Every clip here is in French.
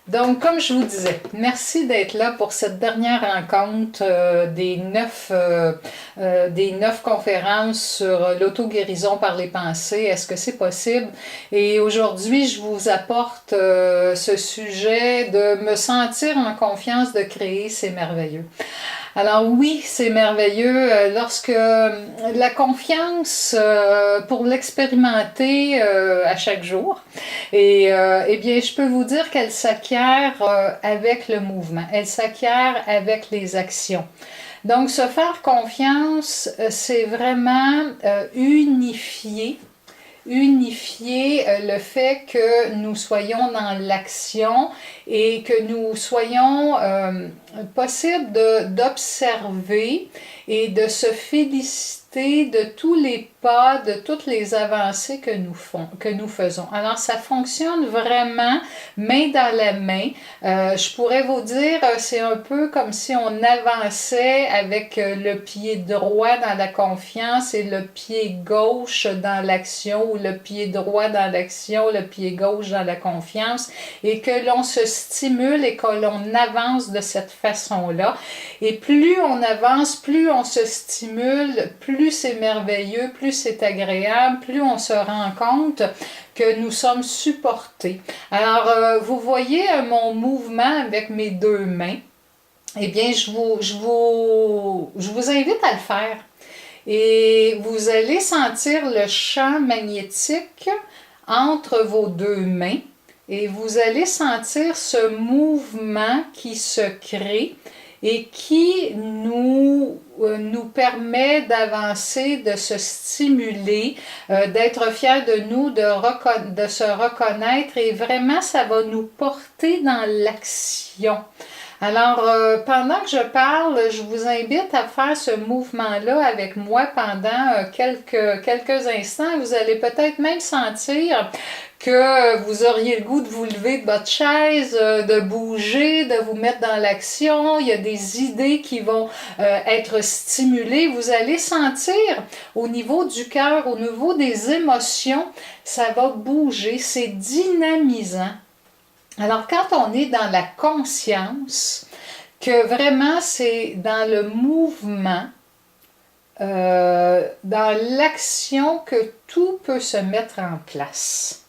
Donc, comme je vous disais, merci d'être là pour cette dernière rencontre des neuf conférences sur l'auto-guérison par les pensées. Est-ce que c'est possible? Et aujourd'hui, je vous apporte ce sujet de me sentir en confiance de créer, c'est merveilleux. Alors oui, c'est merveilleux lorsque la confiance, pour l'expérimenter à chaque jour, et eh bien, je peux vous dire qu'elle s'acquiert avec le mouvement, elle s'acquiert avec les actions. Donc, se faire confiance, c'est vraiment unifier le fait que nous soyons dans l'action et que nous soyons possible d'observer et de se féliciter de tous les pas, de toutes les avancées que nous faisons. Alors, ça fonctionne vraiment main dans la main. Je pourrais vous dire, c'est un peu comme si on avançait avec le pied droit dans la confiance et le pied gauche dans l'action, ou le pied droit dans l'action, le pied gauche dans la confiance, et que l'on se stimule et que l'on avance de cette façon-là. Et plus on avance, plus on se stimule, plus c'est merveilleux, plus c'est agréable, plus on se rend compte que nous sommes supportés. Alors, vous voyez mon mouvement avec mes deux mains. Eh bien, je vous invite à le faire. Et vous allez sentir le champ magnétique entre vos deux mains et vous allez sentir ce mouvement qui se crée et qui nous permet d'avancer, de se stimuler, d'être fiers de nous, de se reconnaître, et vraiment ça va nous porter dans l'action. Alors, pendant que je parle, je vous invite à faire ce mouvement-là avec moi pendant quelques instants. Vous allez peut-être même sentir que vous auriez le goût de vous lever de votre chaise, de bouger, de vous mettre dans l'action. Il y a des idées qui vont être stimulées. Vous allez sentir au niveau du cœur, au niveau des émotions, ça va bouger, c'est dynamisant. Alors, quand on est dans la conscience, que vraiment c'est dans le mouvement, dans l'action que tout peut se mettre en place,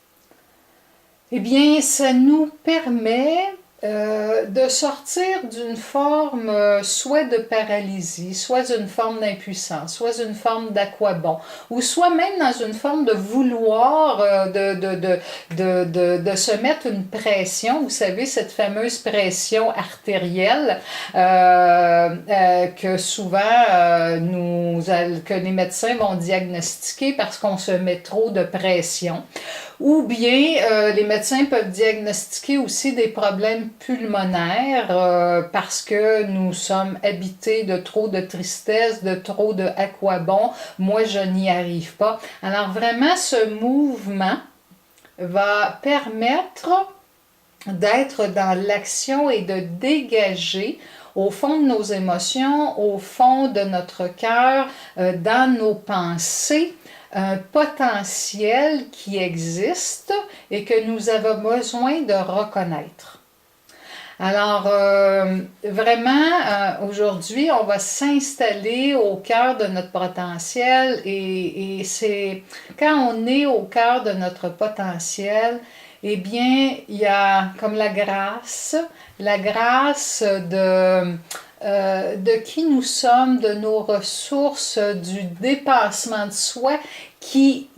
eh bien, ça nous permet de sortir d'une forme soit de paralysie, soit d'une forme d'impuissance, soit d'une forme d'aquabond, ou soit même dans une forme de vouloir de se mettre une pression, vous savez, cette fameuse pression artérielle que souvent que les médecins vont diagnostiquer parce qu'on se met trop de pression. Ou bien les médecins peuvent diagnostiquer aussi des problèmes pulmonaires parce que nous sommes habités de trop de tristesse, de trop de à quoi bon, moi je n'y arrive pas. Alors vraiment ce mouvement va permettre d'être dans l'action et de dégager au fond de nos émotions, au fond de notre cœur, dans nos pensées, un potentiel qui existe et que nous avons besoin de reconnaître. Alors, vraiment, aujourd'hui, on va s'installer au cœur de notre potentiel et c'est quand on est au cœur de notre potentiel, eh bien, il y a comme la grâce de qui nous sommes, de nos ressources, du dépassement de soi qui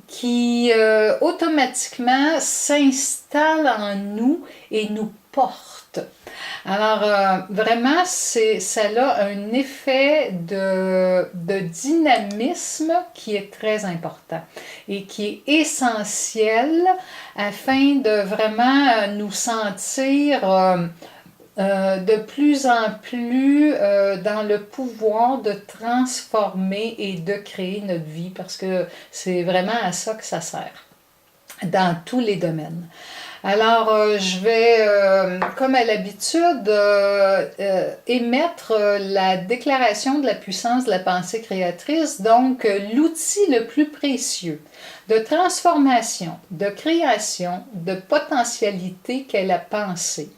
automatiquement s'installe en nous et nous porte. Alors, vraiment, ça a un effet de dynamisme qui est très important et qui est essentiel afin de vraiment nous sentir de plus en plus dans le pouvoir de transformer et de créer notre vie, parce que c'est vraiment à ça que ça sert, dans tous les domaines. Alors, je vais, comme à l'habitude, émettre la déclaration de la puissance de la pensée créatrice, donc l'outil le plus précieux de transformation, de création, de potentialité qu'est la pensée.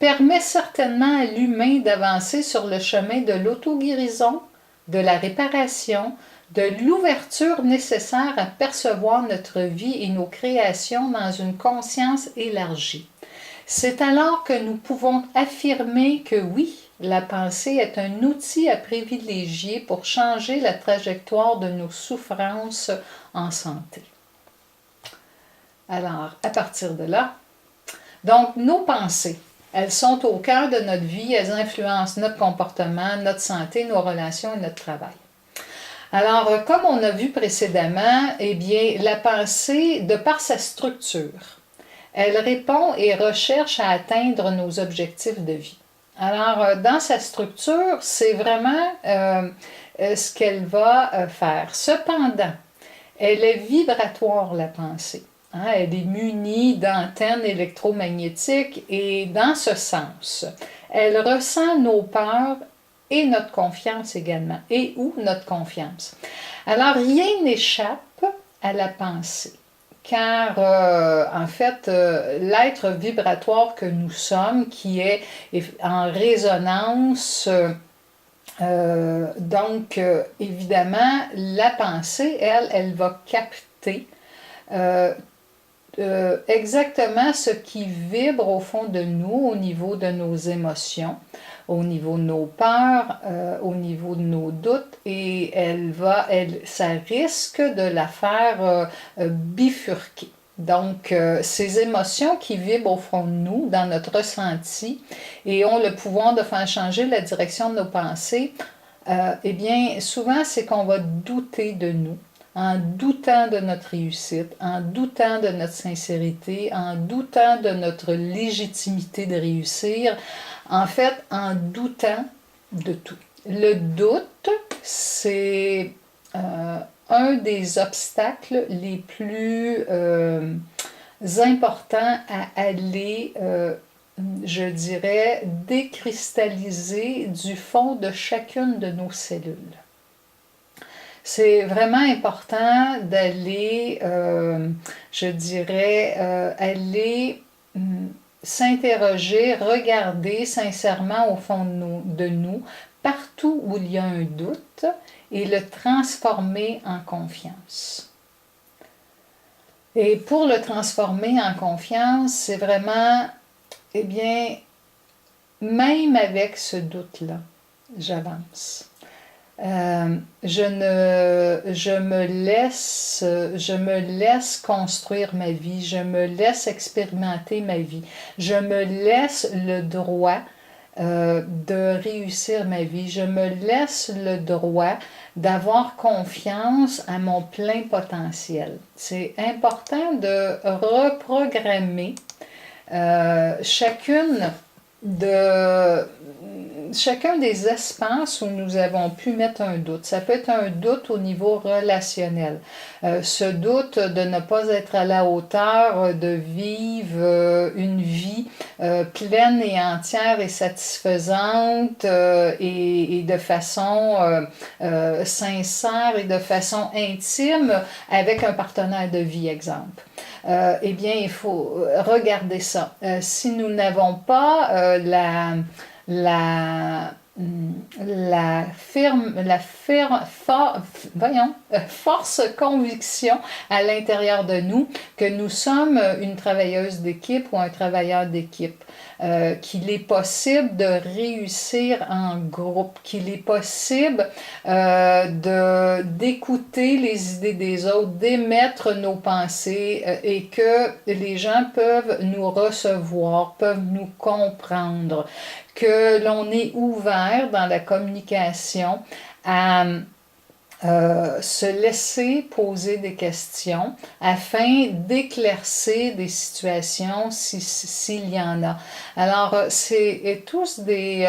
permet certainement à l'humain d'avancer sur le chemin de l'auto-guérison, de la réparation, de l'ouverture nécessaire à percevoir notre vie et nos créations dans une conscience élargie. C'est alors que nous pouvons affirmer que oui, la pensée est un outil à privilégier pour changer la trajectoire de nos souffrances en santé. Alors, à partir de là, donc nos pensées, elles sont au cœur de notre vie, elles influencent notre comportement, notre santé, nos relations et notre travail. Alors, comme on a vu précédemment, eh bien, la pensée, de par sa structure, elle répond et recherche à atteindre nos objectifs de vie. Alors, dans sa structure, c'est vraiment ce qu'elle va faire. Cependant, elle est vibratoire, la pensée. Hein, elle est munie d'antennes électromagnétiques et dans ce sens, elle ressent nos peurs et notre confiance également, et ou notre confiance. Alors, rien n'échappe à la pensée, car en fait, l'être vibratoire que nous sommes, qui est en résonance, donc évidemment, la pensée, elle va capter exactement ce qui vibre au fond de nous, au niveau de nos émotions, au niveau de nos peurs, au niveau de nos doutes, et ça risque de la faire bifurquer. Donc, ces émotions qui vibrent au fond de nous, dans notre ressenti, et ont le pouvoir de faire changer la direction de nos pensées, eh bien, souvent, c'est qu'on va douter de nous, en doutant de notre réussite, en doutant de notre sincérité, en doutant de notre légitimité de réussir, en fait, en doutant de tout. Le doute, c'est un des obstacles les plus importants à aller, je dirais, décristalliser du fond de chacune de nos cellules. C'est vraiment important d'aller, je dirais, aller s'interroger, regarder sincèrement au fond de nous, partout où il y a un doute, et le transformer en confiance. Et pour le transformer en confiance, c'est vraiment, eh bien, même avec ce doute-là, j'avance. Je me laisse construire ma vie, je me laisse expérimenter ma vie, je me laisse le droit de réussir ma vie, je me laisse le droit d'avoir confiance à mon plein potentiel. C'est important de reprogrammer chacun des espaces où nous avons pu mettre un doute. Ça peut être un doute au niveau relationnel. Ce doute de ne pas être à la hauteur de vivre une vie pleine et entière et satisfaisante et de façon sincère et de façon intime avec un partenaire de vie, exemple. Eh bien, il faut regarder ça. Si nous n'avons pas force conviction à l'intérieur de nous que nous sommes une travailleuse d'équipe ou un travailleur d'équipe, qu'il est possible de réussir en groupe, qu'il est possible d'écouter les idées des autres, d'émettre nos pensées et que les gens peuvent nous recevoir, peuvent nous comprendre, que l'on est ouvert dans la communication à se laisser poser des questions afin d'éclaircir des situations s'il y en a. Alors, c'est tous des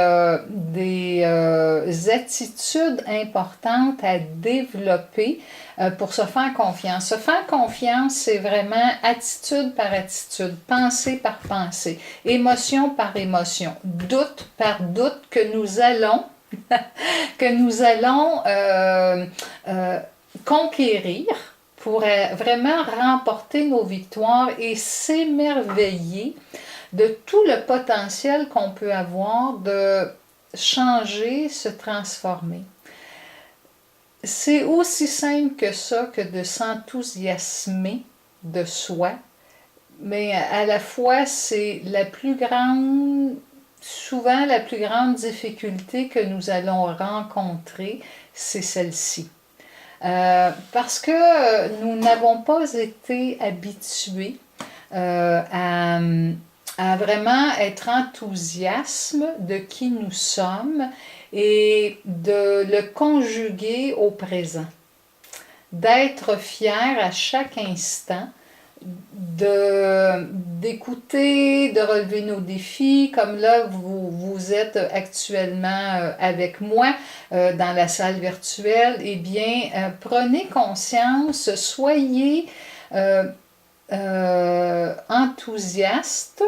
attitudes importantes à développer pour se faire confiance. Se faire confiance, c'est vraiment attitude par attitude, pensée par pensée, émotion par émotion, doute par doute que nous allons conquérir pour vraiment remporter nos victoires et s'émerveiller de tout le potentiel qu'on peut avoir de changer, se transformer. C'est aussi simple que ça, que de s'enthousiasmer de soi, mais à la fois c'est souvent la plus grande difficulté que nous allons rencontrer, c'est celle-ci. Parce que nous n'avons pas été habitués à vraiment être enthousiasme de qui nous sommes et de le conjuguer au présent. D'être fier à chaque instant, d'écouter, de relever nos défis, comme là vous êtes actuellement avec moi dans la salle virtuelle, eh bien prenez conscience, soyez enthousiaste,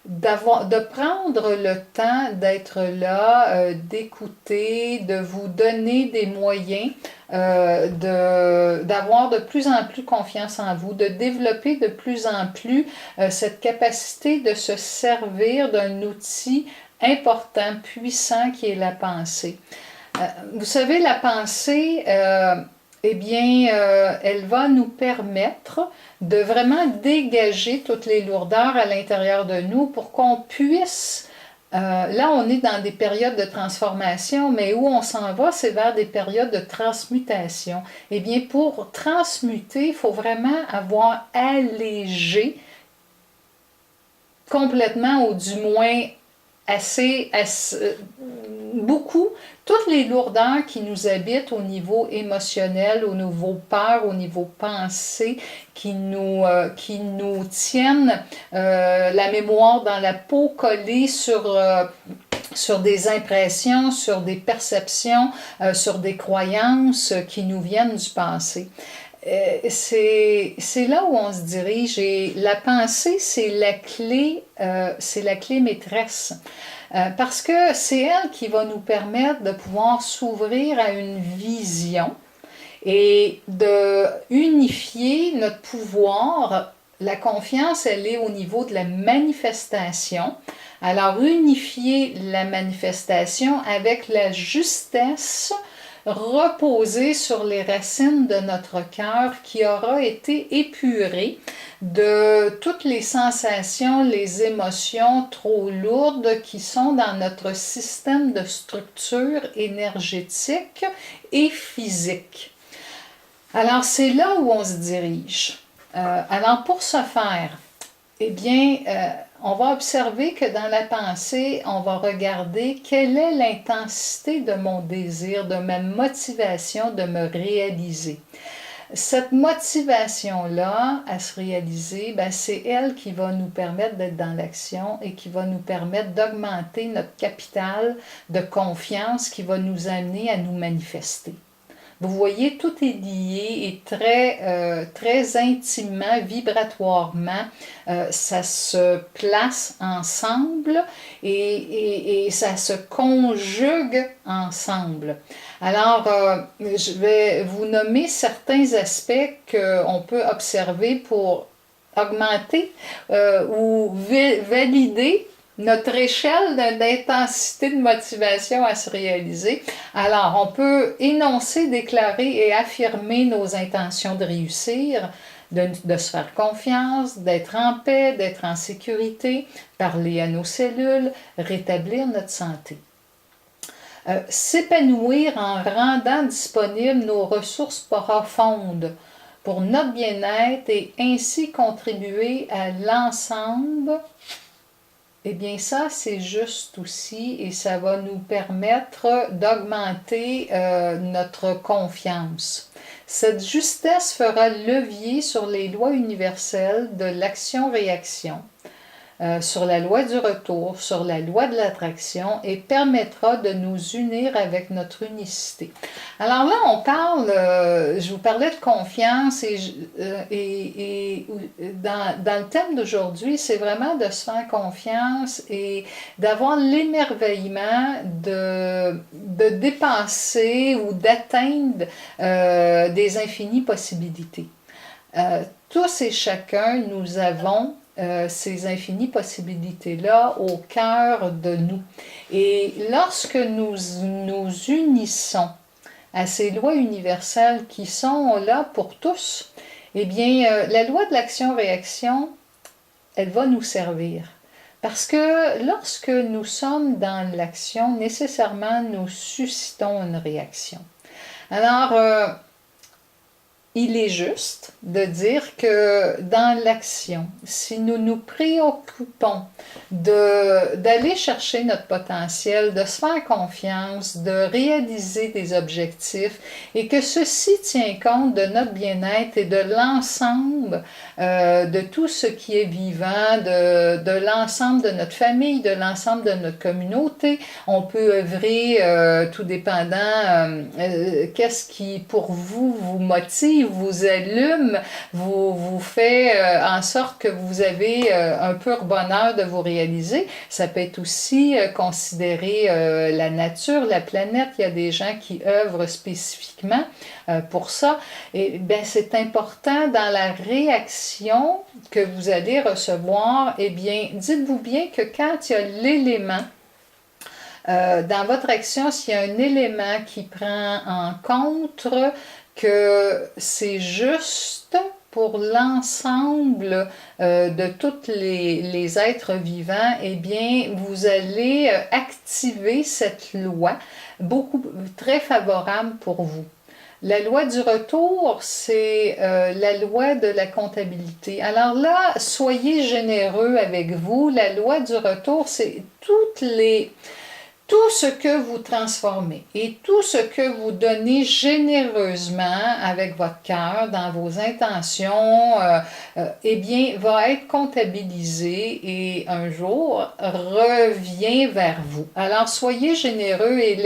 de prendre le temps d'être là, d'écouter, de vous donner des moyens, d'avoir de plus en plus confiance en vous, de développer de plus en plus cette capacité de se servir d'un outil important, puissant qui est la pensée. Vous savez, la pensée, eh bien, elle va nous permettre de vraiment dégager toutes les lourdeurs à l'intérieur de nous pour qu'on puisse, là on est dans des périodes de transformation, mais où on s'en va, c'est vers des périodes de transmutation. Eh bien, pour transmuter, il faut vraiment avoir allégé complètement, ou du moins assez beaucoup, toutes les lourdeurs qui nous habitent au niveau émotionnel, au niveau peur, au niveau pensée, qui nous tiennent la mémoire dans la peau, collée sur des impressions, sur des perceptions, sur des croyances qui nous viennent du passé. C'est là où on se dirige, et la pensée, c'est la clé maîtresse. Parce que c'est elle qui va nous permettre de pouvoir s'ouvrir à une vision et de unifier notre pouvoir. La confiance, elle est au niveau de la manifestation. Alors, unifier la manifestation avec la justesse, reposer sur les racines de notre cœur qui aura été épuré de toutes les sensations, les émotions trop lourdes qui sont dans notre système de structure énergétique et physique. Alors, c'est là où on se dirige. Alors, pour ce faire, eh bien, on va observer que dans la pensée, on va regarder quelle est l'intensité de mon désir, de ma motivation de me réaliser. Cette motivation-là à se réaliser, ben, c'est elle qui va nous permettre d'être dans l'action et qui va nous permettre d'augmenter notre capital de confiance qui va nous amener à nous manifester. Vous voyez, tout est lié et très intimement, vibratoirement, ça se place ensemble et ça se conjugue ensemble. Alors, je vais vous nommer certains aspects qu'on peut observer pour augmenter ou valider notre échelle d'intensité de motivation à se réaliser. Alors, on peut énoncer, déclarer et affirmer nos intentions de réussir, de se faire confiance, d'être en paix, d'être en sécurité, parler à nos cellules, rétablir notre santé. S'épanouir en rendant disponibles nos ressources profondes pour notre bien-être et ainsi contribuer à l'ensemble. Eh bien ça, c'est juste aussi et ça va nous permettre d'augmenter notre confiance. Cette justesse fera levier sur les lois universelles de l'action-réaction, sur la loi du retour, sur la loi de l'attraction et permettra de nous unir avec notre unicité. Alors là, on parle, je vous parlais de confiance et dans le thème d'aujourd'hui, c'est vraiment de se faire confiance et d'avoir l'émerveillement de dépasser ou d'atteindre des infinies possibilités. Tous et chacun, nous avons ces infinies possibilités-là au cœur de nous. Et lorsque nous nous unissons à ces lois universelles qui sont là pour tous, eh bien, la loi de l'action-réaction, elle va nous servir. Parce que lorsque nous sommes dans l'action, nécessairement, nous suscitons une réaction. Alors, il est juste de dire que dans l'action, si nous nous préoccupons d'aller chercher notre potentiel, de se faire confiance, de réaliser des objectifs et que ceci tient compte de notre bien-être et de l'ensemble de tout ce qui est vivant, de l'ensemble de notre famille, de l'ensemble de notre communauté, on peut œuvrer tout dépendant qu'est-ce qui pour vous vous motive, vous allume, vous fait en sorte que vous avez un pur bonheur de vous réaliser. Ça peut être aussi considérer la nature, la planète. Il y a des gens qui œuvrent spécifiquement pour ça. Et bien, c'est important dans la réaction que vous allez recevoir. Eh bien, dites-vous bien que quand il y a l'élément dans votre action, s'il y a un élément qui prend en compte que c'est juste pour l'ensemble de tous les êtres vivants, eh bien, vous allez activer cette loi très favorable pour vous. La loi du retour, c'est la loi de la comptabilité. Alors là, soyez généreux avec vous. La loi du retour, c'est tout ce que vous transformez et tout ce que vous donnez généreusement avec votre cœur, dans vos intentions, eh bien, va être comptabilisé et un jour revient vers vous. Alors, soyez généreux et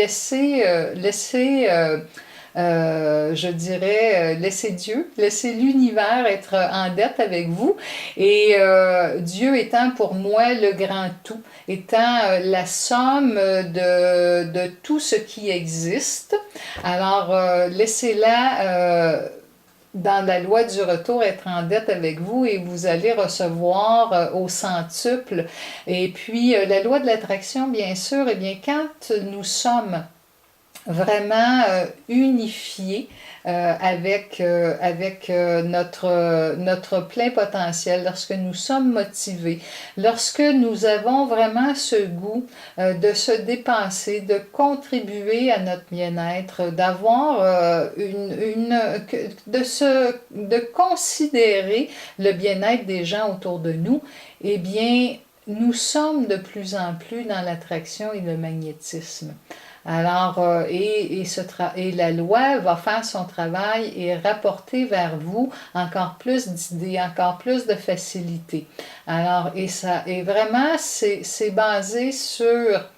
je dirais, laissez Dieu, laissez l'univers être en dette avec vous. Et Dieu étant pour moi le grand tout, étant la somme de tout ce qui existe. Alors, laissez-la dans la loi du retour être en dette avec vous et vous allez recevoir au centuple. Et puis, la loi de l'attraction, bien sûr, eh bien, quand nous sommes vraiment unifié avec notre plein potentiel, lorsque nous sommes motivés, lorsque nous avons vraiment ce goût de se dépasser, de contribuer à notre bien-être, d'avoir de considérer le bien-être des gens autour de nous, eh bien, nous sommes de plus en plus dans l'attraction et le magnétisme. Alors, et la loi va faire son travail et rapporter vers vous encore plus d'idées, encore plus de facilité. Alors, et vraiment, c'est basé sur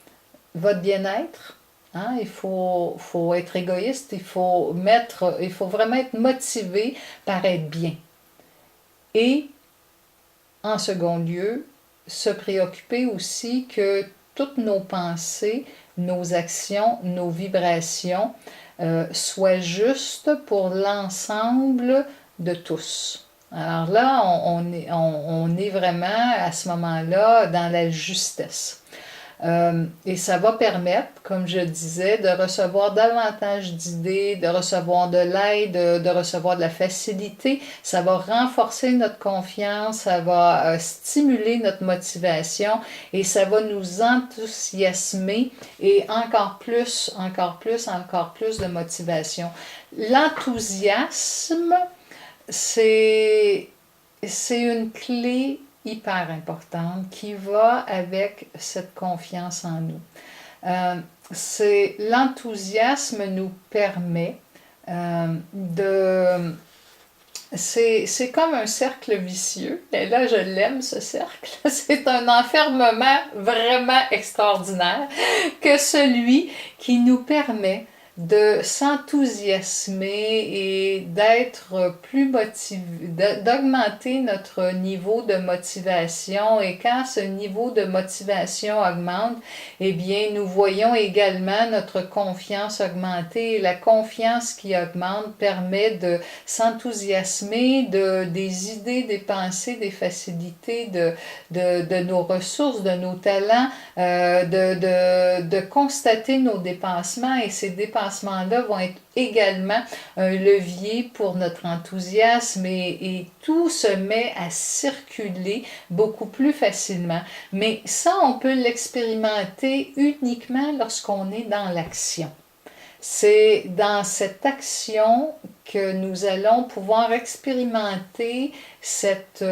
votre bien-être. Hein? Il faut être égoïste, il faut vraiment être motivé par être bien. Et, en second lieu, se préoccuper aussi que toutes nos pensées, nos actions, nos vibrations soient justes pour l'ensemble de tous. Alors là, on est vraiment à ce moment-là dans la justesse. Et ça va permettre, comme je disais, de recevoir davantage d'idées, de recevoir de l'aide, de recevoir de la facilité. Ça va renforcer notre confiance, ça va stimuler notre motivation et ça va nous enthousiasmer et encore plus de motivation. L'enthousiasme, c'est une clé hyper importante qui va avec cette confiance en nous. L'enthousiasme nous permet c'est comme un cercle vicieux. Et là, je l'aime, ce cercle. C'est un enfermement vraiment extraordinaire que celui qui nous permet de s'enthousiasmer et d'être plus motivé, d'augmenter notre niveau de motivation. Et quand ce niveau de motivation augmente, eh bien, nous voyons également notre confiance augmenter. Et la confiance qui augmente permet de s'enthousiasmer des idées, des pensées, des facilités, de nos ressources, de nos talents, de constater nos dépassements, et ces dépassements-là vont être également un levier pour notre enthousiasme, et tout se met à circuler beaucoup plus facilement. Mais ça, on peut l'expérimenter uniquement lorsqu'on est dans l'action. C'est dans cette action que nous allons pouvoir expérimenter cette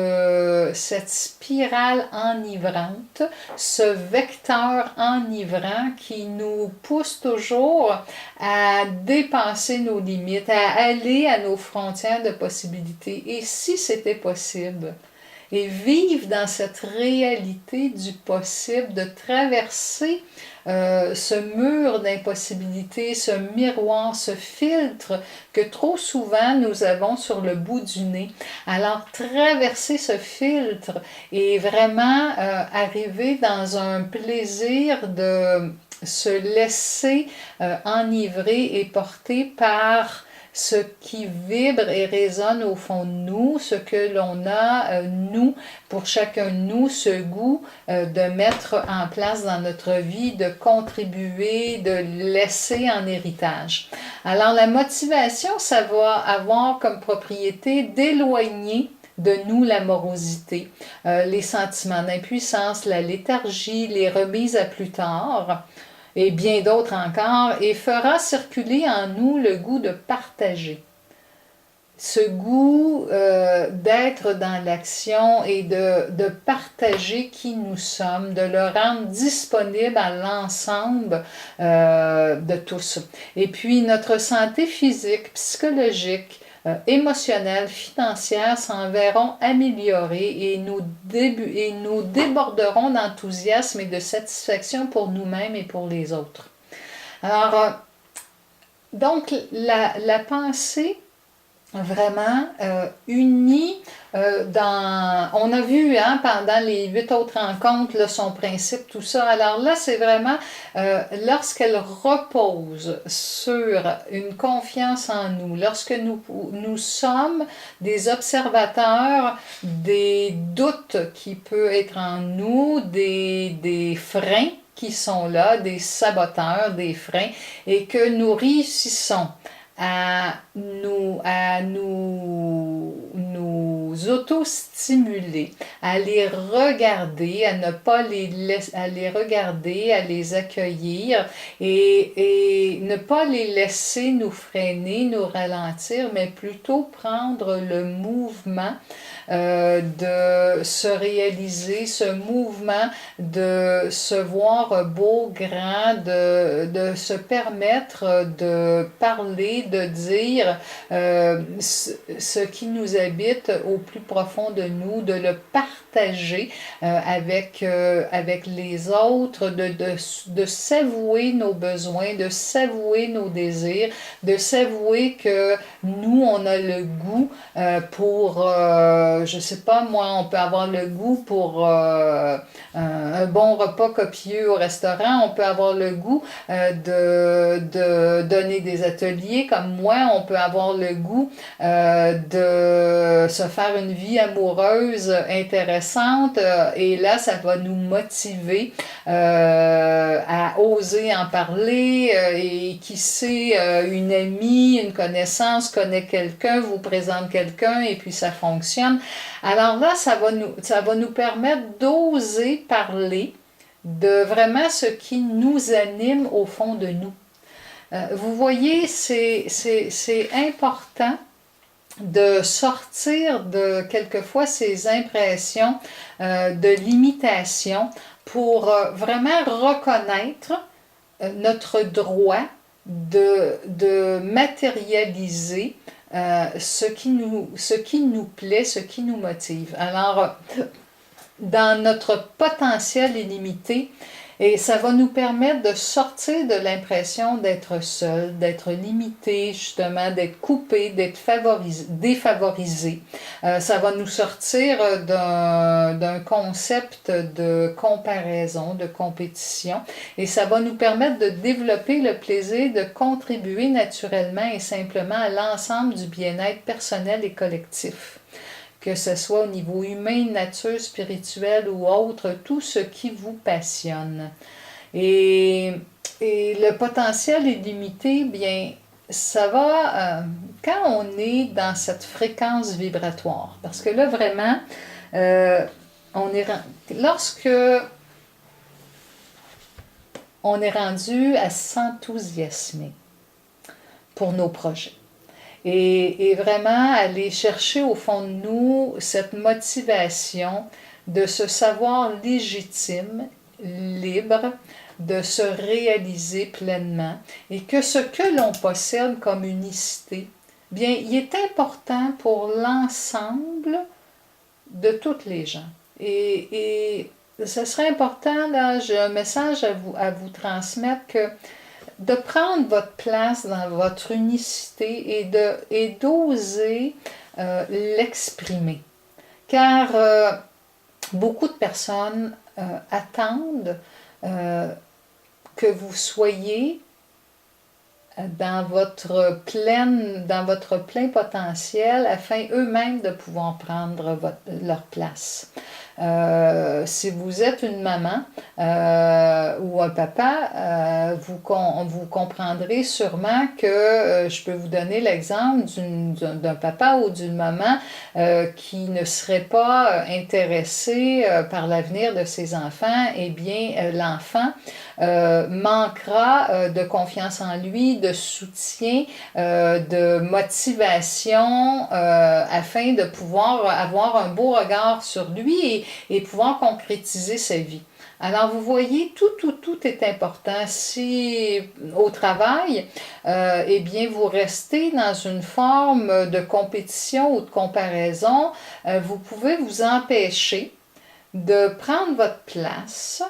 spirale enivrante, ce vecteur enivrant qui nous pousse toujours à dépasser nos limites, à aller à nos frontières de possibilités. Et si c'était possible, et vivre dans cette réalité du possible, de traverser ce mur d'impossibilité, ce miroir, ce filtre que trop souvent nous avons sur le bout du nez. Alors, traverser ce filtre et vraiment arriver dans un plaisir de se laisser enivrer et porter par ce qui vibre et résonne au fond de nous, ce que l'on a, nous, pour chacun de nous, ce goût de mettre en place dans notre vie, de contribuer, de laisser en héritage. Alors la motivation, ça va avoir comme propriété d'éloigner de nous la morosité, les sentiments d'impuissance, la léthargie, les remises à plus tard, et bien d'autres encore, et fera circuler en nous le goût de partager. Ce goût d'être dans l'action et de partager qui nous sommes, de le rendre disponible à l'ensemble de tous. Et puis notre santé physique, psychologique, émotionnelles, financières s'en verront améliorées, et nous déborderons d'enthousiasme et de satisfaction pour nous-mêmes et pour les autres. Alors, donc, la pensée vraiment unie on a vu pendant les 8 autres rencontres là, son principe, tout ça. Alors là, c'est vraiment lorsqu'elle repose sur une confiance en nous, lorsque nous sommes des observateurs des doutes qui peuvent être en nous, des freins qui sont là, des saboteurs, des freins, et que nous réussissons à nous auto-stimuler, à les regarder, à ne pas à les regarder, à les accueillir, et ne pas les laisser nous freiner, nous ralentir, mais plutôt prendre le mouvement de se réaliser, ce mouvement de se voir beau, grand, de se permettre de parler, de dire ce qui nous habite au plus profond de nous, de le partager avec les autres, de s'avouer nos besoins, de s'avouer nos désirs, de s'avouer que nous, on a le goût pour, je sais pas moi, on peut avoir le goût pour un bon repas copieux au restaurant, on peut avoir le goût de donner des ateliers comme moi, on peut avoir le goût de se faire une vie amoureuse intéressante, et là ça va nous motiver à oser en parler, et qui sait, une amie, une connaissance connaît quelqu'un, vous présente quelqu'un et puis ça fonctionne. Alors là, ça va nous permettre d'oser parler de vraiment ce qui nous anime au fond de nous. Vous voyez, c'est important de sortir de quelquefois ces impressions de limitation pour vraiment reconnaître notre droit de matérialiser ce qui nous plaît, ce qui nous motive. Alors, dans notre potentiel illimité et ça va nous permettre de sortir de l'impression d'être seul, d'être limité, justement, d'être coupé, d'être défavorisé. Ça va nous sortir d'un concept de comparaison, de compétition et ça va nous permettre de développer le plaisir de contribuer naturellement et simplement à l'ensemble du bien-être personnel et collectif, que ce soit au niveau humain, nature, spirituel ou autre, tout ce qui vous passionne. Et, et le potentiel illimité, bien, ça va quand on est dans cette fréquence vibratoire. Parce que là, vraiment, lorsque on est rendu à s'enthousiasmer pour nos projets, et vraiment aller chercher au fond de nous cette motivation de se savoir légitime, libre, de se réaliser pleinement et que ce que l'on possède comme unicité, bien, il est important pour l'ensemble de toutes les gens. Et ce serait important, là, j'ai un message à vous transmettre que de prendre votre place dans votre unicité et d'oser l'exprimer. Car beaucoup de personnes attendent que vous soyez dans votre plein potentiel afin eux-mêmes de pouvoir prendre leur place. Si vous êtes une maman ou un papa, vous comprendrez sûrement que je peux vous donner l'exemple d'un papa ou d'une maman qui ne serait pas intéressé par l'avenir de ses enfants. Eh bien, l'enfant manquera de confiance en lui, de soutien, de motivation afin de pouvoir avoir un beau regard sur lui et pouvoir concrétiser sa vie. Alors, vous voyez, tout est important. Si au travail, eh bien, vous restez dans une forme de compétition ou de comparaison, vous pouvez vous empêcher de prendre votre place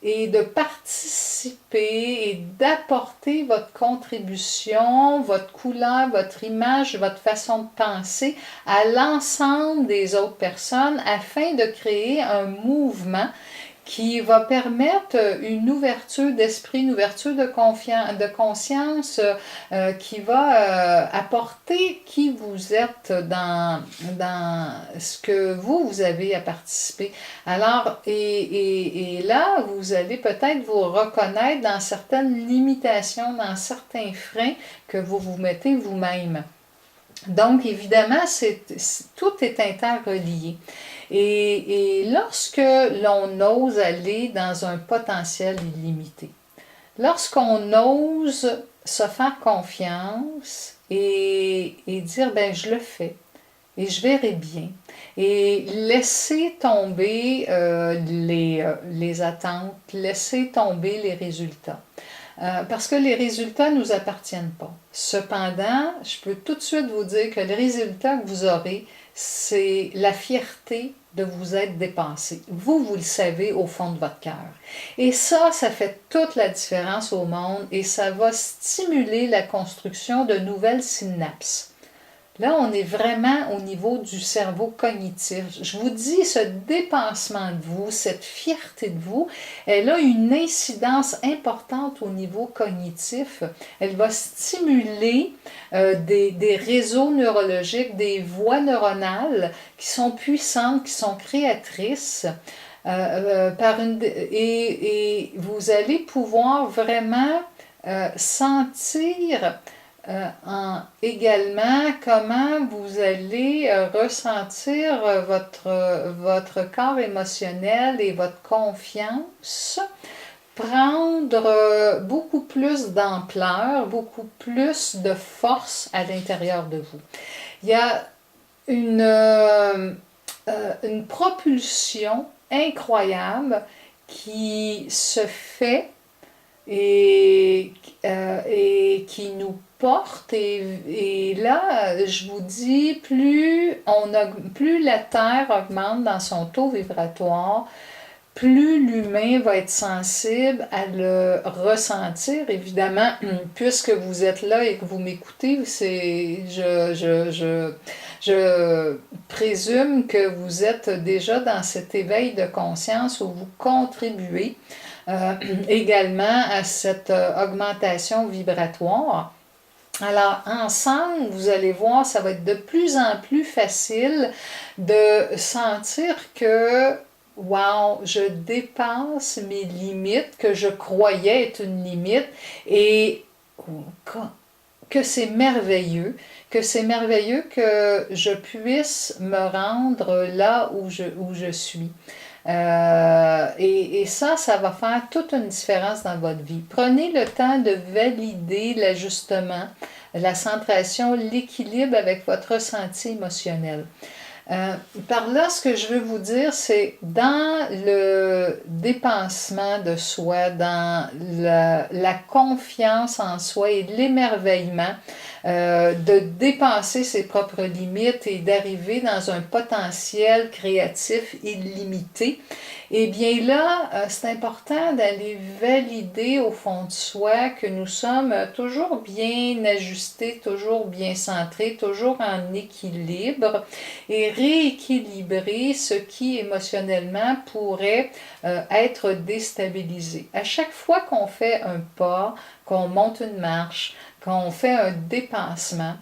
et de participer et d'apporter votre contribution, votre couleur, votre image, votre façon de penser à l'ensemble des autres personnes afin de créer un mouvement qui va permettre une ouverture d'esprit, une ouverture de conscience qui va apporter qui vous êtes dans ce que vous avez à participer. Alors, et là, vous allez peut-être vous reconnaître dans certaines limitations, dans certains freins que vous vous mettez vous-même. Donc, évidemment, tout est interrelié. Et lorsque l'on ose aller dans un potentiel illimité, lorsqu'on ose se faire confiance et dire, ben je le fais et je verrai bien, et laisser tomber les attentes, laisser tomber les résultats. Parce que les résultats ne nous appartiennent pas. Cependant, je peux tout de suite vous dire que les résultats que vous aurez, c'est la fierté de vous être dépassé. Vous le savez au fond de votre cœur. Et ça fait toute la différence au monde et ça va stimuler la construction de nouvelles synapses. Là, on est vraiment au niveau du cerveau cognitif. Je vous dis, ce dépassement de vous, cette fierté de vous, elle a une incidence importante au niveau cognitif. Elle va stimuler des réseaux neurologiques, des voies neuronales qui sont puissantes, qui sont créatrices. Et vous allez pouvoir vraiment sentir également comment vous allez ressentir votre corps émotionnel et votre confiance prendre beaucoup plus d'ampleur, beaucoup plus de force à l'intérieur de vous. Il y a une propulsion incroyable qui se fait et, et qui nous porte. Et là, je vous dis, plus la Terre augmente dans son taux vibratoire, plus l'humain va être sensible à le ressentir. Évidemment, puisque vous êtes là et que vous m'écoutez, je présume que vous êtes déjà dans cet éveil de conscience où vous contribuez également à cette augmentation vibratoire. Alors, ensemble, vous allez voir, ça va être de plus en plus facile de sentir que, wow, je dépasse mes limites, que je croyais être une limite, et que c'est merveilleux, que je puisse me rendre là où je suis. Et ça va faire toute une différence dans votre vie. Prenez le temps de valider l'ajustement, la centration, l'équilibre avec votre ressenti émotionnel. Par là, ce que je veux vous dire, c'est dans le dépassement de soi, dans la confiance en soi et l'émerveillement, de dépasser ses propres limites et d'arriver dans un potentiel créatif illimité, eh bien là, c'est important d'aller valider au fond de soi que nous sommes toujours bien ajustés, toujours bien centrés, toujours en équilibre et rééquilibrer ce qui émotionnellement pourrait être déstabilisé. À chaque fois qu'on fait un pas, qu'on monte une marche, qu'on fait un dépassement,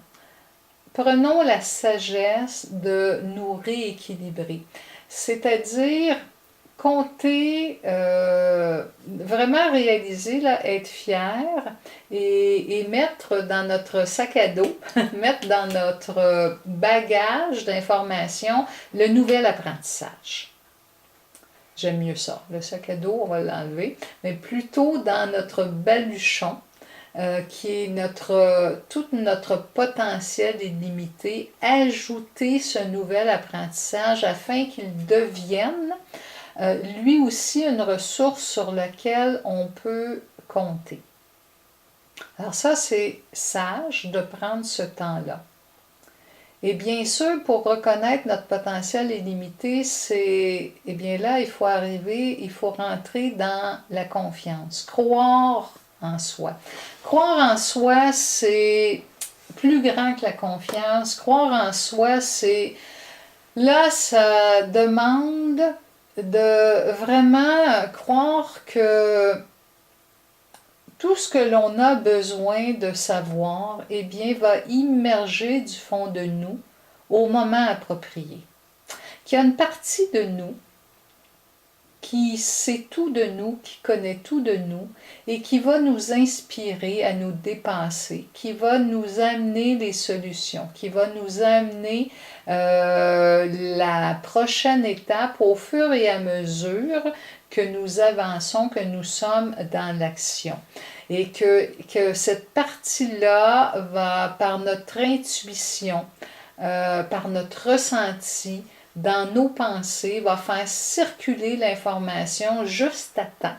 prenons la sagesse de nous rééquilibrer. C'est-à-dire compter, vraiment réaliser, là, être fier et mettre dans notre sac à dos, mettre dans notre bagage d'informations le nouvel apprentissage. J'aime mieux ça. Le sac à dos, on va l'enlever, mais plutôt dans notre baluchon, qui est tout notre potentiel illimité, ajouter ce nouvel apprentissage afin qu'il devienne lui aussi une ressource sur laquelle on peut compter. Alors ça, c'est sage de prendre ce temps-là. Et bien sûr, pour reconnaître notre potentiel illimité, eh bien là, il faut rentrer dans la confiance, croire en soi. Croire en soi, c'est plus grand que la confiance. Croire en soi, là, ça demande de vraiment croire que tout ce que l'on a besoin de savoir, eh bien, va immerger du fond de nous au moment approprié. Qu'il y a une partie de nous qui sait tout de nous, qui connaît tout de nous et qui va nous inspirer à nous dépasser, qui va nous amener les solutions, qui va nous amener la prochaine étape au fur et à mesure que nous avançons, que nous sommes dans l'action. Et que cette partie-là va, par notre intuition, par notre ressenti, dans nos pensées, va faire circuler l'information juste à temps.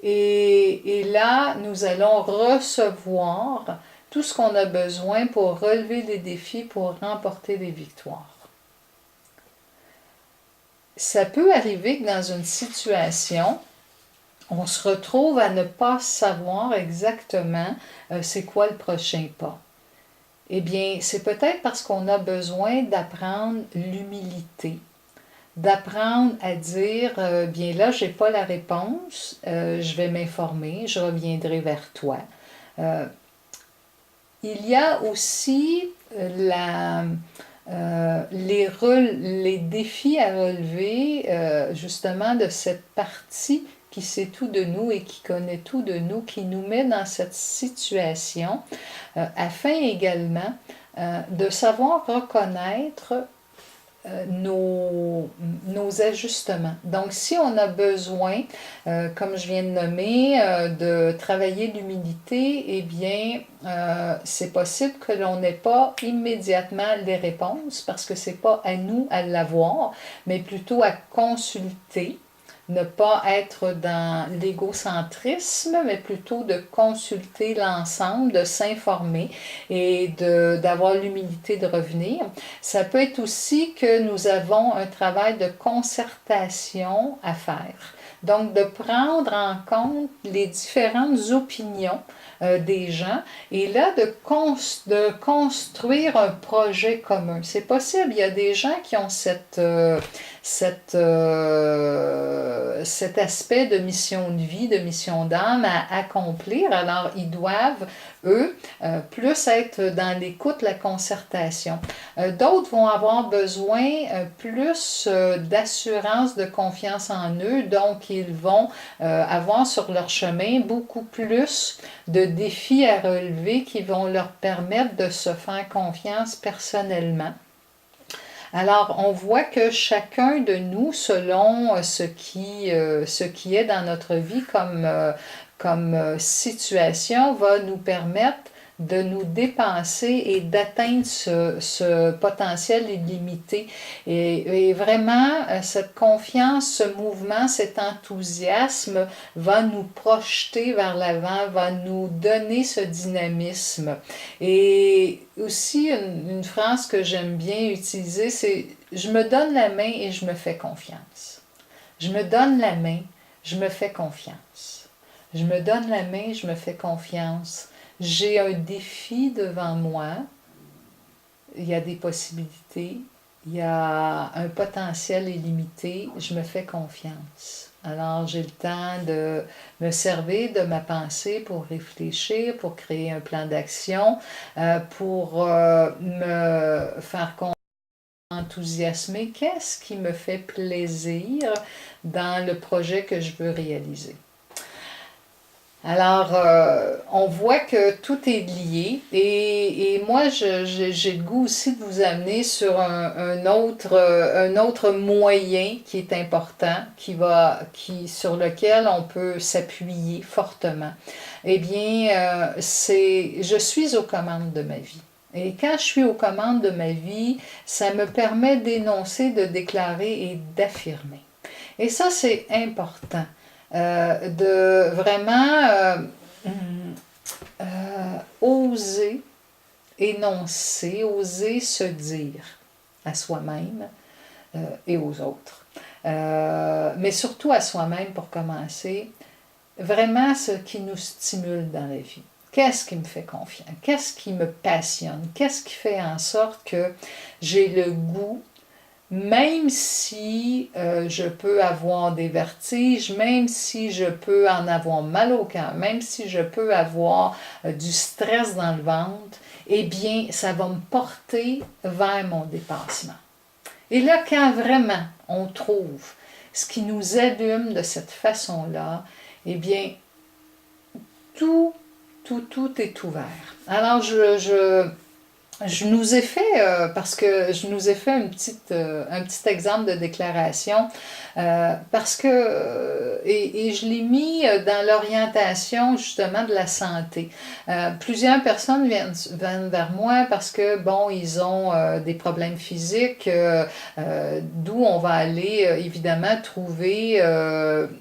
Et là, nous allons recevoir tout ce qu'on a besoin pour relever les défis, pour remporter des victoires. Ça peut arriver que dans une situation, on se retrouve à ne pas savoir exactement c'est quoi le prochain pas. Eh bien, c'est peut-être parce qu'on a besoin d'apprendre l'humilité, d'apprendre à dire, bien là, je n'ai pas la réponse, je vais m'informer, je reviendrai vers toi. Il y a aussi les défis à relever, justement, de cette partie qui sait tout de nous et qui connaît tout de nous, qui nous met dans cette situation, afin également de savoir reconnaître nos ajustements. Donc, si on a besoin, comme je viens de nommer, de travailler l'humilité, eh bien, c'est possible que l'on n'ait pas immédiatement les réponses parce que c'est pas à nous à l'avoir, mais plutôt à consulter ne pas être dans l'égocentrisme, mais plutôt de consulter l'ensemble, de s'informer et d'avoir l'humilité de revenir. Ça peut être aussi que nous avons un travail de concertation à faire. Donc, de prendre en compte les différentes opinions des gens et là, de construire un projet commun. C'est possible, il y a des gens qui ont cet aspect de mission de vie, de mission d'âme à accomplir. Alors, ils doivent, eux, plus être dans l'écoute, la concertation. D'autres vont avoir besoin plus d'assurance, de confiance en eux, donc ils vont avoir sur leur chemin beaucoup plus de défis à relever qui vont leur permettre de se faire confiance personnellement. Alors, on voit que chacun de nous, selon ce qui est dans notre vie comme situation, va nous permettre de nous dépasser et d'atteindre ce potentiel illimité. Et vraiment, cette confiance, ce mouvement, cet enthousiasme va nous projeter vers l'avant, va nous donner ce dynamisme. Et aussi, une phrase que j'aime bien utiliser, c'est « Je me donne la main et je me fais confiance ». Je me donne la main, je me fais confiance. Je me donne la main, je me fais confiance. J'ai un défi devant moi, il y a des possibilités, il y a un potentiel illimité, je me fais confiance. Alors j'ai le temps de me servir de ma pensée pour réfléchir, pour créer un plan d'action, pour me faire enthousiasmer. Qu'est-ce qui me fait plaisir dans le projet que je veux réaliser? Alors, on voit que tout est lié et moi, j'ai le goût aussi de vous amener sur un autre moyen qui est important, sur lequel on peut s'appuyer fortement. Eh bien, je suis aux commandes de ma vie. Et quand je suis aux commandes de ma vie, ça me permet d'énoncer, de déclarer et d'affirmer. Et ça, c'est important. De vraiment oser énoncer, oser se dire à soi-même et aux autres. Mais surtout à soi-même pour commencer, vraiment ce qui nous stimule dans la vie. Qu'est-ce qui me fait confiance? Qu'est-ce qui me passionne? Qu'est-ce qui fait en sorte que j'ai le goût, même si je peux avoir des vertiges, même si je peux en avoir mal au cœur, même si je peux avoir du stress dans le ventre, eh bien, ça va me porter vers mon dépassement. Et là, quand vraiment on trouve ce qui nous allume de cette façon-là, eh bien, tout est ouvert. Alors, je nous ai fait, parce que je nous ai fait un petit exemple de déclaration, parce que, et je l'ai mis dans l'orientation justement de la santé. Plusieurs personnes viennent vers moi parce que, bon, ils ont des problèmes physiques, d'où on va aller évidemment trouver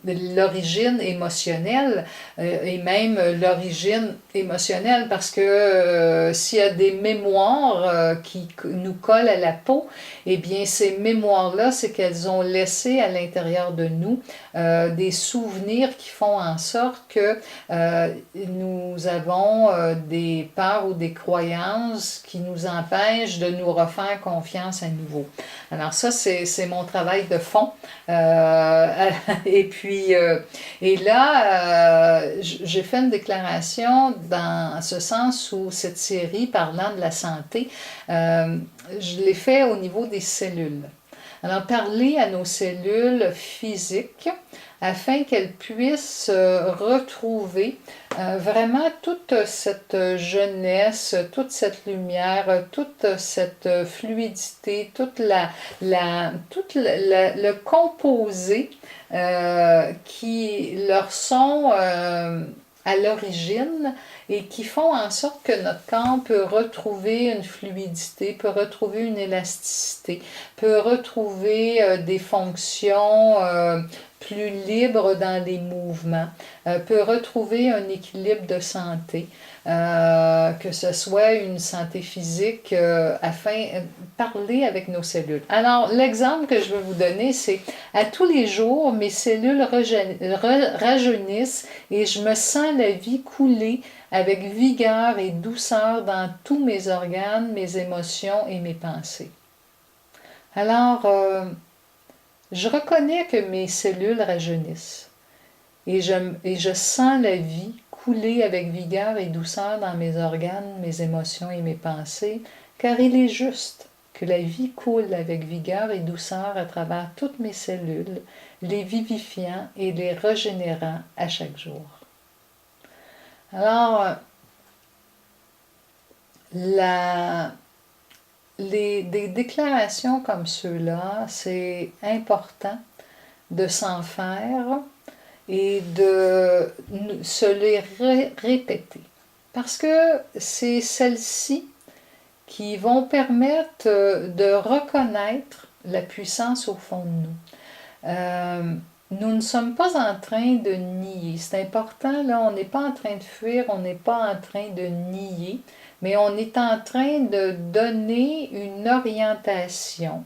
l'origine émotionnelle et même l'origine émotionnelle parce que s'il y a des mémoires qui nous collent à la peau, eh bien ces mémoires-là, c'est qu'elles ont laissé à l'intérieur de nous des souvenirs qui font en sorte que nous avons des peurs ou des croyances qui nous empêchent de nous refaire confiance à nouveau. Alors ça, c'est mon travail de fond. Et puis, et là, j'ai fait une déclaration dans ce sens où cette série parlant de la santé, je l'ai fait au niveau des cellules. Alors, parler à nos cellules physiques afin qu'elles puissent retrouver vraiment toute cette jeunesse, toute cette lumière, toute cette fluidité, tout le composé qui leur sont à l'origine et qui font en sorte que notre corps peut retrouver une fluidité, peut retrouver une élasticité, peut retrouver des fonctions plus libre dans les mouvements, peut retrouver un équilibre de santé, que ce soit une santé physique, afin de parler avec nos cellules. Alors, l'exemple que je veux vous donner, c'est à tous les jours, mes cellules rajeunissent et je me sens la vie couler avec vigueur et douceur dans tous mes organes, mes émotions et mes pensées. Alors, je reconnais que mes cellules rajeunissent et je sens la vie couler avec vigueur et douceur dans mes organes, mes émotions et mes pensées, car il est juste que la vie coule avec vigueur et douceur à travers toutes mes cellules, les vivifiant et les régénérant à chaque jour. Alors, des déclarations comme ceux-là, c'est important de s'en faire et de se les répéter. Parce que c'est celles-ci qui vont permettre de reconnaître la puissance au fond de nous. Nous ne sommes pas en train de nier. C'est important, là, on n'est pas en train de fuir, on n'est pas en train de nier, mais on est en train de donner une orientation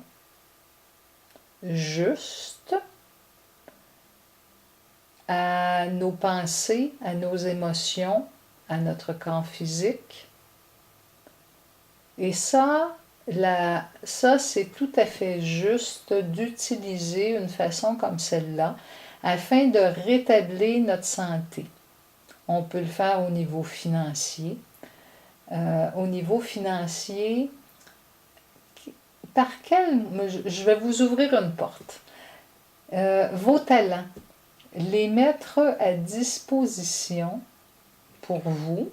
juste à nos pensées, à nos émotions, à notre corps physique. Et ça, c'est tout à fait juste d'utiliser une façon comme celle-là afin de rétablir notre santé. On peut le faire au niveau financier. Au niveau financier, je vais vous ouvrir une porte. Vos talents, les mettre à disposition pour vous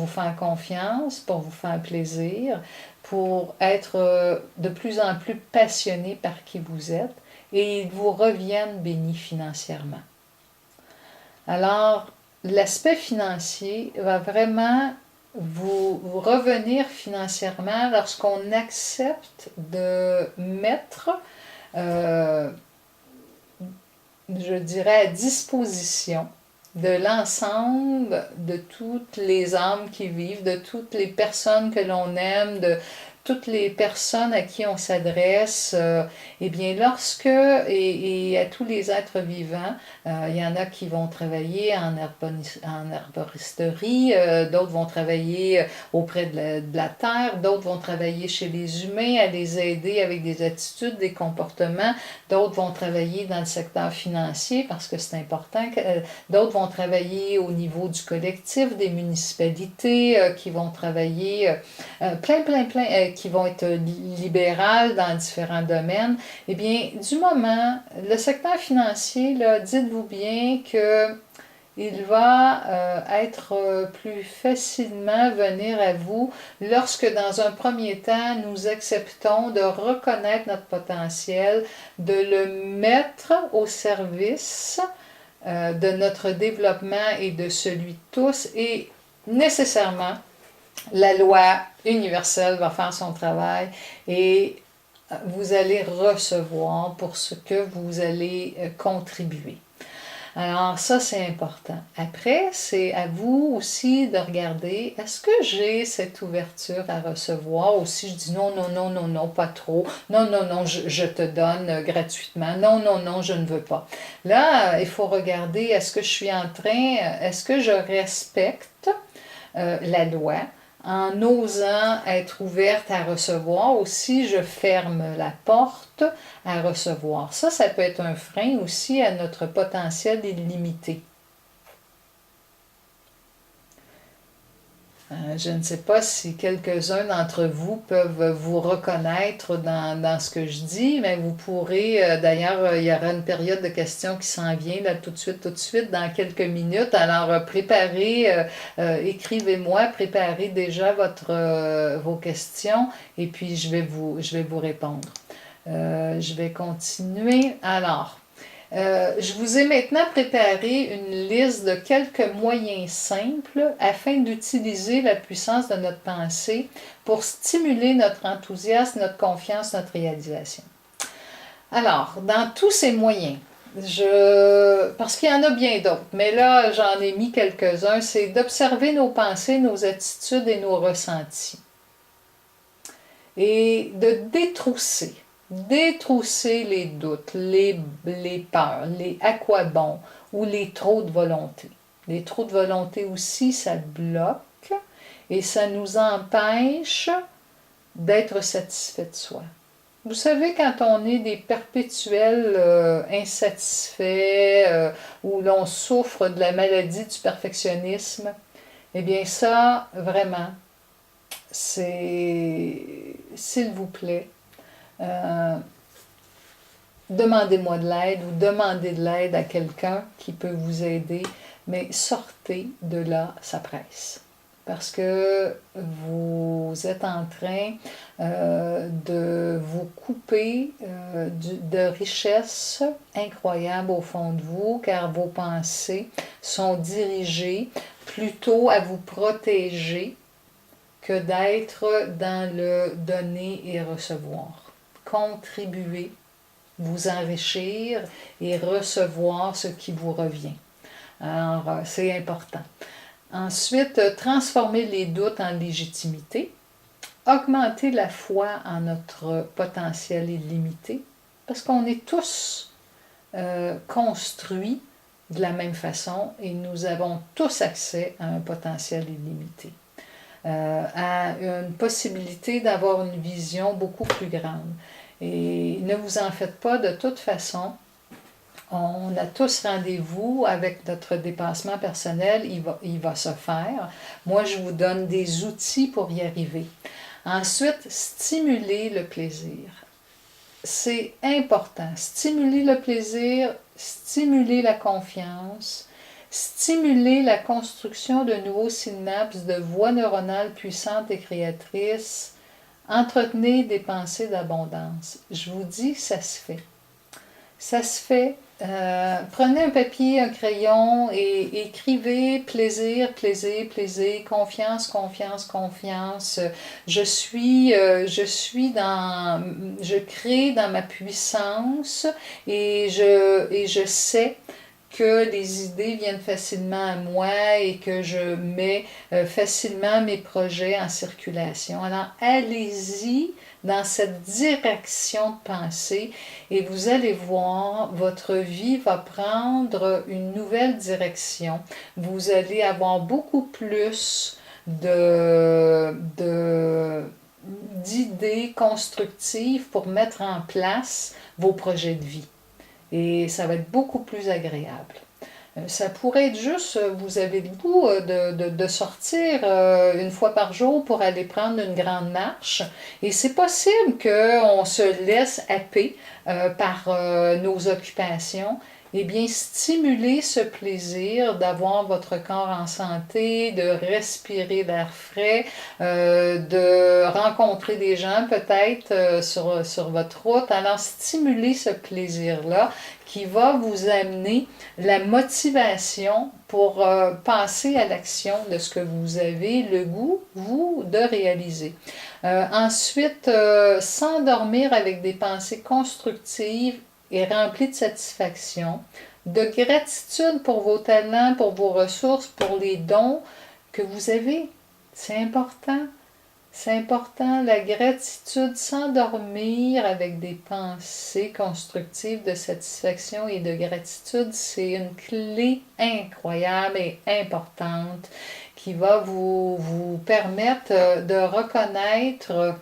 faire confiance, pour vous faire plaisir, pour être de plus en plus passionné par qui vous êtes, et ils vous reviennent bénis financièrement. Alors, l'aspect financier va vraiment vous revenir financièrement lorsqu'on accepte de mettre, je dirais, à disposition de l'ensemble de toutes les âmes qui vivent, de toutes les personnes que l'on aime, de toutes les personnes à qui on s'adresse, eh bien lorsque, et à tous les êtres vivants, il y en a qui vont travailler en herboristerie, d'autres vont travailler auprès de la terre, d'autres vont travailler chez les humains, à les aider avec des attitudes, des comportements, d'autres vont travailler dans le secteur financier parce que c'est important, d'autres vont travailler au niveau du collectif, des municipalités, qui vont travailler plein, qui vont être libérales dans différents domaines. Eh bien, du moment, le secteur financier, là, dites-vous bien que il va être plus facilement venir à vous lorsque, dans un premier temps, nous acceptons de reconnaître notre potentiel, de le mettre au service de notre développement et de celui de tous, et nécessairement, la loi universelle va faire son travail et vous allez recevoir pour ce que vous allez contribuer. Alors ça, c'est important. Après, c'est à vous aussi de regarder, est-ce que j'ai cette ouverture à recevoir? Ou si je dis non, non, non, non, non, pas trop. Non, non, non, je te donne gratuitement. Non, non, non, je ne veux pas. Là, il faut regarder, est-ce que je suis en train, est-ce que je respecte la loi en osant être ouverte à recevoir, ou si je ferme la porte à recevoir. Ça peut être un frein aussi à notre potentiel illimité. Je ne sais pas si quelques-uns d'entre vous peuvent vous reconnaître dans ce que je dis, mais vous pourrez, d'ailleurs, il y aura une période de questions qui s'en vient là tout de suite, dans quelques minutes. Alors, préparez, écrivez-moi, préparez déjà vos questions et puis je vais vous répondre. Je vais continuer. Alors, je vous ai maintenant préparé une liste de quelques moyens simples afin d'utiliser la puissance de notre pensée pour stimuler notre enthousiasme, notre confiance, notre réalisation. Alors, dans tous ces moyens, Parce qu'il y en a bien d'autres, mais là, j'en ai mis quelques-uns, c'est d'observer nos pensées, nos attitudes et nos ressentis. Et de détrousser les doutes, les peurs, les à quoi bon ou les trop de volonté. Les trop de volonté aussi, ça bloque et ça nous empêche d'être satisfait de soi. Vous savez, quand on est des perpétuels insatisfaits, où l'on souffre de la maladie du perfectionnisme, eh bien ça, vraiment, c'est, s'il vous plaît, euh, demandez-moi de l'aide ou demandez de l'aide à quelqu'un qui peut vous aider, mais sortez de là, ça presse. Parce que vous êtes en train de vous couper de richesses incroyables au fond de vous, car vos pensées sont dirigées plutôt à vous protéger que d'être dans le donner et recevoir. Contribuer, vous enrichir et recevoir ce qui vous revient. Alors, c'est important. Ensuite, transformer les doutes en légitimité, augmenter la foi en notre potentiel illimité, parce qu'on est tous construits de la même façon et nous avons tous accès à un potentiel illimité, à une possibilité d'avoir une vision beaucoup plus grande. Et ne vous en faites pas, de toute façon, on a tous rendez-vous avec notre dépassement personnel, il va se faire. Moi, je vous donne des outils pour y arriver. Ensuite, stimuler le plaisir. C'est important. Stimuler le plaisir, stimuler la confiance, stimuler la construction de nouveaux synapses, de voies neuronales puissantes et créatrices, entretenir des pensées d'abondance. Je vous dis, ça se fait. Ça se fait. Prenez un papier, un crayon et écrivez plaisir, plaisir, plaisir, confiance, confiance, confiance. Je crée dans ma puissance et je sais que les idées viennent facilement à moi et que je mets facilement mes projets en circulation. Alors, allez-y dans cette direction de pensée et vous allez voir, votre vie va prendre une nouvelle direction. Vous allez avoir beaucoup plus d'idées constructives pour mettre en place vos projets de vie. Et ça va être beaucoup plus agréable. Ça pourrait être juste, vous avez le goût de sortir une fois par jour pour aller prendre une grande marche. Et c'est possible qu'on se laisse happer par nos occupations. Eh bien, stimulez ce plaisir d'avoir votre corps en santé, de respirer l'air frais, de rencontrer des gens peut-être sur votre route. Alors, stimulez ce plaisir-là qui va vous amener la motivation pour passer à l'action de ce que vous avez le goût, vous, de réaliser. Ensuite, s'endormir avec des pensées constructives et remplies de satisfaction, de gratitude pour vos talents, pour vos ressources, pour les dons que vous avez. C'est important. C'est important, la gratitude, s'endormir avec des pensées constructives de satisfaction et de gratitude, c'est une clé incroyable et importante qui va vous permettre de reconnaître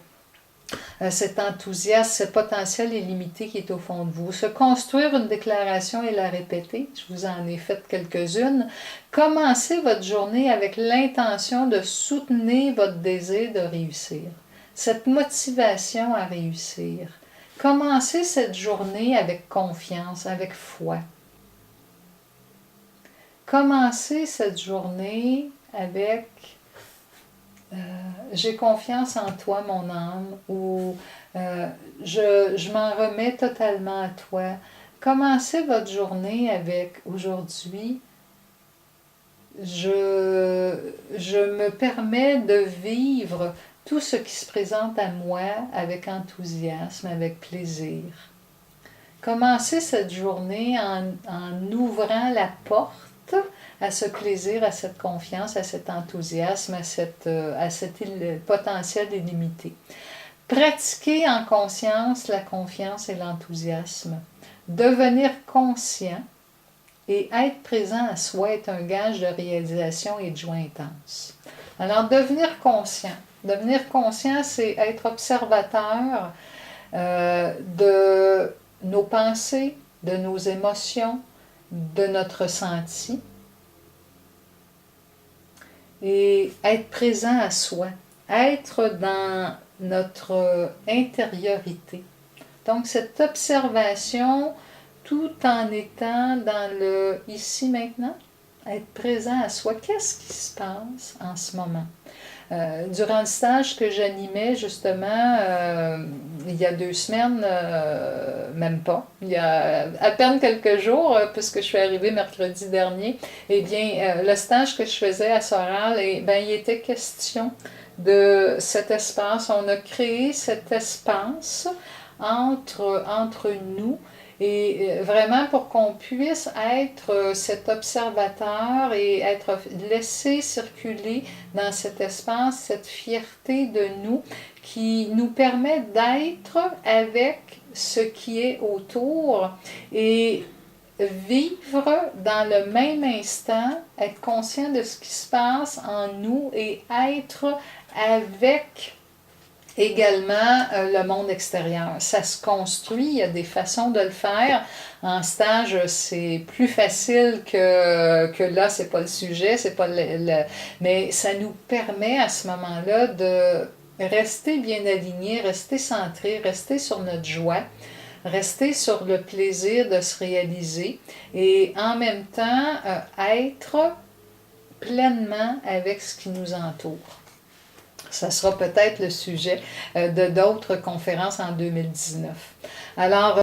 cet enthousiasme, ce potentiel illimité qui est au fond de vous. Se construire une déclaration et la répéter, je vous en ai fait quelques-unes. Commencez votre journée avec l'intention de soutenir votre désir de réussir, cette motivation à réussir. Commencez cette journée avec confiance, avec foi. Commencez cette journée avec j'ai confiance en toi, mon âme, ou je m'en remets totalement à toi. Commencez votre journée avec aujourd'hui, je me permets de vivre tout ce qui se présente à moi avec enthousiasme, avec plaisir. commencer cette journée en ouvrant la porte à ce plaisir, à cette confiance, à cet enthousiasme, à cet potentiel illimité. Pratiquer en conscience la confiance et l'enthousiasme. Devenir conscient et être présent à soi est un gage de réalisation et de joie intense. Alors, devenir conscient. Devenir conscient, c'est être observateur de nos pensées, de nos émotions, de notre ressenti. Et être présent à soi. Être dans notre intériorité. Donc, cette observation, tout en étant dans le ici maintenant, être présent à soi. Qu'est-ce qui se passe en ce moment? Durant le stage que j'animais, justement, il y a 2 semaines, même pas, il y a à peine quelques jours, puisque je suis arrivée mercredi dernier, eh bien, le stage que je faisais à Sorel, il était question de cet espace. On a créé cet espace entre nous et vraiment pour qu'on puisse être cet observateur et être laissé circuler dans cet espace, cette fierté de nous qui nous permet d'être avec ce qui est autour et vivre dans le même instant, être conscient de ce qui se passe en nous et être avec également le monde extérieur. Ça se construit, il y a des façons de le faire. En stage, c'est plus facile que là, c'est pas le sujet, c'est pas mais ça nous permet à ce moment-là de rester bien aligné, rester centré, rester sur notre joie, rester sur le plaisir de se réaliser et en même temps être pleinement avec ce qui nous entoure. Ça sera peut-être le sujet de d'autres conférences en 2019. Alors,